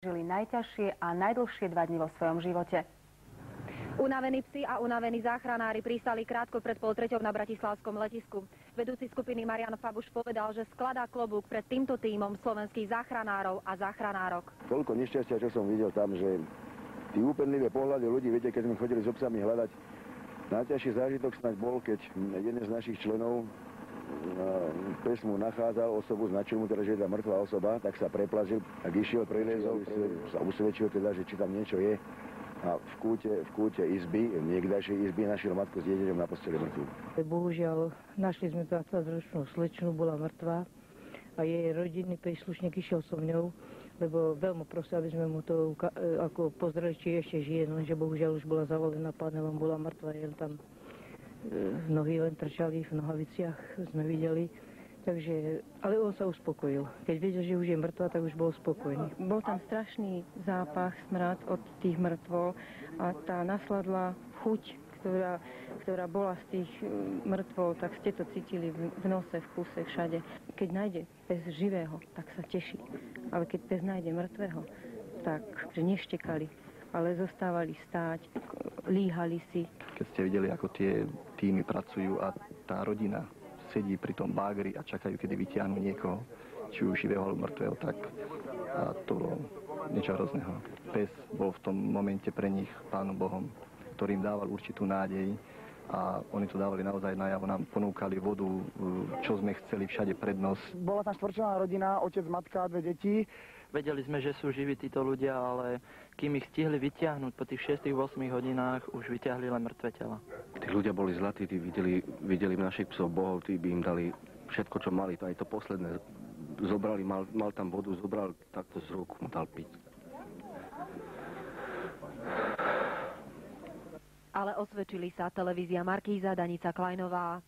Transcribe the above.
Žili najťažšie a najdlhšie 2 dni vo svojom živote. Unavení psi a unavení záchranári pristali krátko pred 2:30 na bratislavskom letisku. Vedúci skupiny Marian Fabuš povedal, že skladá klobúk pred týmto tímom slovenských záchranárov a záchranárok. Toľko nešťastia, čo som videl tam, že tí úpenlivé pohľady ľudí, viete, keď sme chodili s obsami hľadať, najťažší zážitok snáď bol, keď jeden z našich členov pes mu nachádzal osobu, značil mu teda, že je tá mŕtvá osoba, tak sa preplazil, tak išiel, preliezol, sa usvedčil teda, že či tam niečo je. A v kúte izby, niekdajšej izby, našiel matku s dieťaťom na posteli mŕtvu. Bohužiaľ, našli sme 20-ročnú slečnu, bola mŕtva a jej rodinný príslušník išiel so mňou, lebo veľmi prosil, aby sme mu to ako pozreli, či ešte žije, no, že bohužiaľ už bola zavolená panelom, bola mŕtva, jen tam nohy len trčali v nohaviciach, sme videli. Takže, ale on sa uspokojil. Keď vedel, že už je mŕtva, tak už bol spokojný. Bol tam strašný zápach, smrad od tých mŕtvol a tá nasledla chuť, ktorá bola z tých mŕtvol, tak ste to cítili v nose, v kúse, všade. Keď nájde pes živého, tak sa teší. Ale keď pes nájde mŕtvého, tak že neštekali, ale zostávali stáť, líhali si. Keď ste videli, ako tie týmy pracujú a tá rodina sedí pri tom bágri a čakajú, kedy vytiahnu niekoho, či už živého alebo mŕtvého, tak a to bolo niečo hrozného. Pes bol v tom momente pre nich Pánom Bohom, ktorým dával určitú nádej a oni to dávali naozaj najavo, nám ponúkali vodu, čo sme chceli, všade prednosť. Bola tam 4-členná rodina, otec, matka a 2 deti. Vedeli sme, že sú živí títo ľudia, ale kým ich stihli vyťahnuť po tých 6-8 hodinách, už vyťahli len mŕtve tela. Tí ľudia boli zlatí, tí videli v našich psov bohov, tí by im dali všetko, čo mali. To aj to posledné zobrali, mal tam vodu, zobral takto z rúk, mu dal piť. Ale osvedčili sa televízia Markíza, Danica Klajnová.